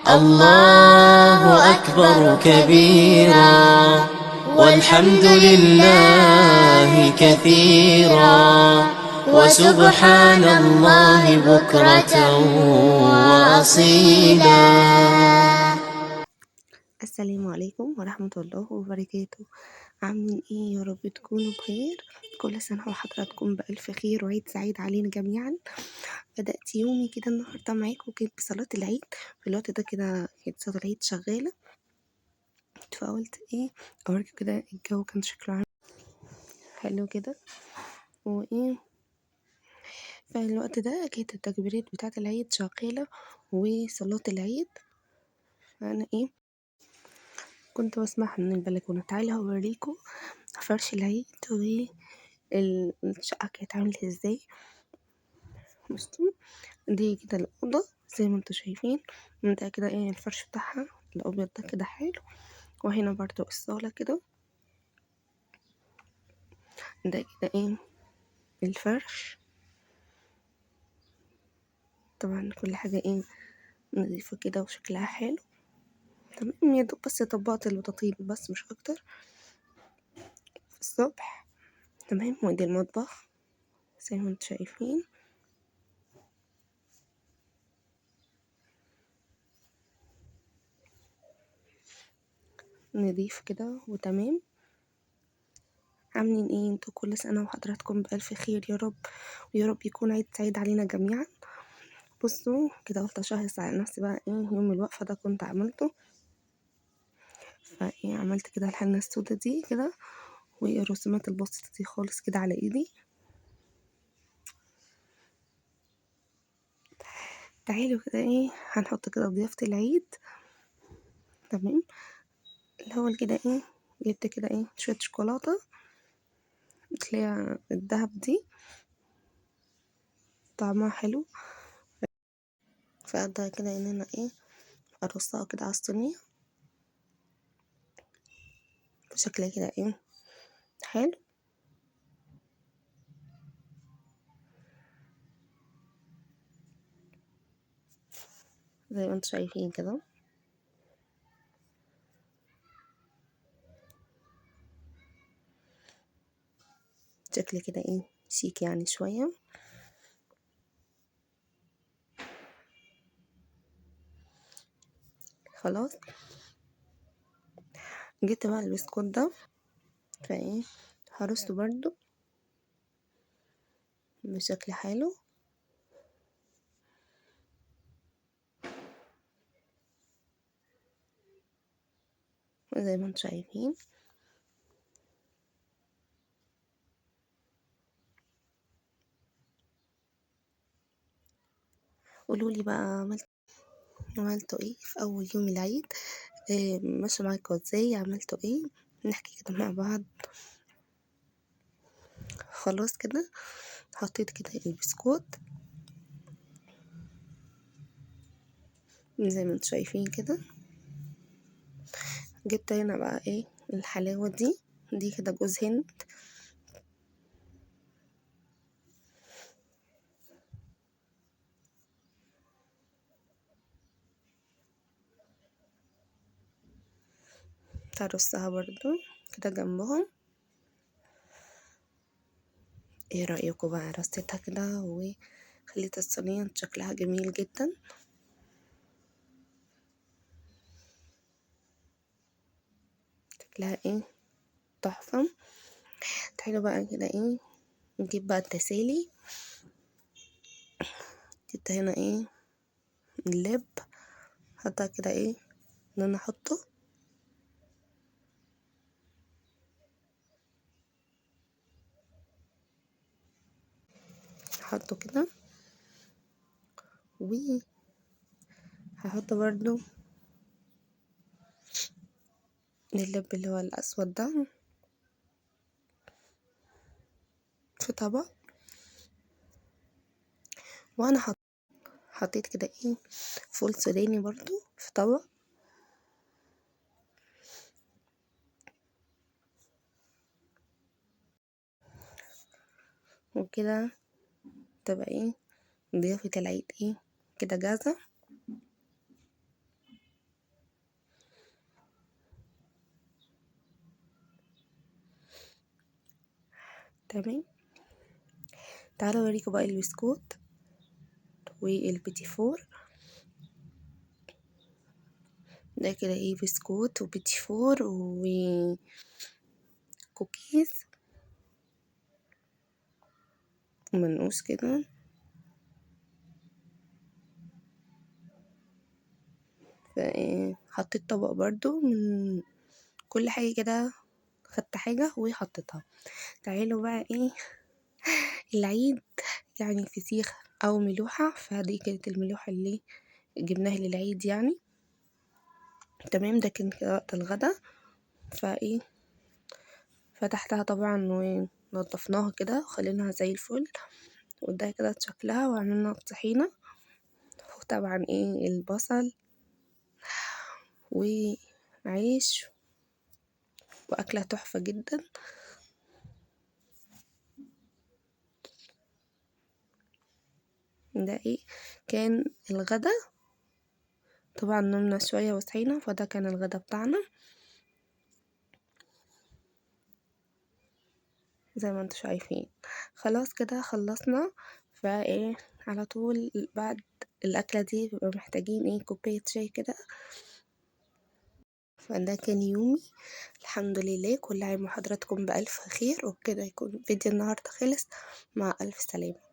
الله أكبر كبيرا والحمد لله كثيرا وسبحان الله بكرة وأصيلا. السلام عليكم ورحمة الله وبركاته. عاملين ايه؟ يا رب تكونوا بخير. كل سنة وحضراتكم بألف خير وعيد سعيد علينا جميعا. بدأت يومي كده النهاردة معاكم كانت بصلاة العيد. في الوقت ده كده كانت صلاة العيد شغالة، فقلت ايه اوريكم كده الجو كان شكله عامل حلو كده وايه. فالوقت ده كانت التكبيرات بتاعة العيد شغالة وصلاة العيد. فأنا ايه كنت بسمعها من البلكونة. تعالى هوريكم فرش العيد والشقة كانت عاملة ازاي. بصوا دي كده الأوضة زي ما انتوا شايفين، ده كده ايه الفرش بتاعها الأبيض ده كده حلو. وهنا برضو الصالة كده، ده كده ايه الفرش. طبعا كل حاجة ايه نظيفة كده وشكلها حلو تمام. يا دوب بس طبقت البطاطين بس مش أكتر في الصبح تمام. ودي المطبخ زي ما انتوا شايفين، نضيف كده وتمام. عاملين ايه انتوا؟ كل سنة وحضراتكم بألف خير يا رب، ويا رب يكون عيد سعيد علينا جميعا. بصوا كده قلت اشهص على نفسي بقى ايه يوم الوقفة ده كنت عملته. فايه عملت كده الحنة السودا دي كده والرسومات البسيطة دي خالص كده على ايدي. تعالوا كده ايه هنحط كده ضيافة العيد تمام. الاول كده ايه جبت كده ايه شوية شوكولاتة اللي هي الدهب دي، طعمها حلو. فأقدر كده ان انا ايه ارصها كده على الصينية بشكل كده ايه حلو. زي ما انتوا شايفين كده شكل كده ايه شيك يعني شوية. خلاص جبت بقى البسكوت ده فايه هرصه برضو بشكل حلو. زي ما انتوا شايفين قولولي بقى عملتوا ايه في اول يوم العيد؟ إيه ماشي معاكوا ازاي؟ عملتوا ايه؟ نحكي كده مع بعض. خلاص كده حطيت كده البسكوت زي ما انتوا شايفين كده. جبت هنا بقى ايه الحلاوة دي كده جوز هند. هرصها برضو كده جنبهم. ايه رأيكم بقى؟ رصيتها كده وخليت الصينية شكلها جميل جدا. شكلها ايه تحفة. تعالوا بقى كده ايه نجيب بقى التسالي. جبت هنا ايه اللب، حطها كده ايه ان انا احطه كده. وهحط برضو اللب اللي هو الاسود ده في طبق. وانا حطيت كده ايه فول سوداني برضو في طبق. وكده تبقى ايه ضيافة العيد ايه كده جاهزة. تمام. تعالوا اوريكم بقى البسكوت والبيتي فور. ده كده ايه، بسكوت وبيتي فور وكوكيز ومنقوش كده. حطيت طبق برضو من كل حاجة كده، خدت حاجة وحطيتها. تعالوا بقى ايه، العيد يعني فسيخ او ملوحة، فدي كانت الملوحة اللي جبناها للعيد يعني. تمام. ده كان كده وقت الغدا. فايه فتحتها طبعا ونضفناها كده وخليناها زي الفل، وده كده شكلها، وعملنا الطحينة، وطبعا ايه البصل وعيش، واكلة تحفة جدا. ده ايه كان الغدا. طبعا نمنا شوية وصحينا، فده كان الغدا بتاعنا زي ما انتوا شايفين. خلاص كده خلصنا. فايه على طول بعد الأكلة دي بيبقى محتاجين ايه كوباية شاي كده. فده كان يومي، الحمد لله. كل عام وحضراتكم بألف خير. وبكده يكون فيديو النهاردة خلص. مع ألف سلامة.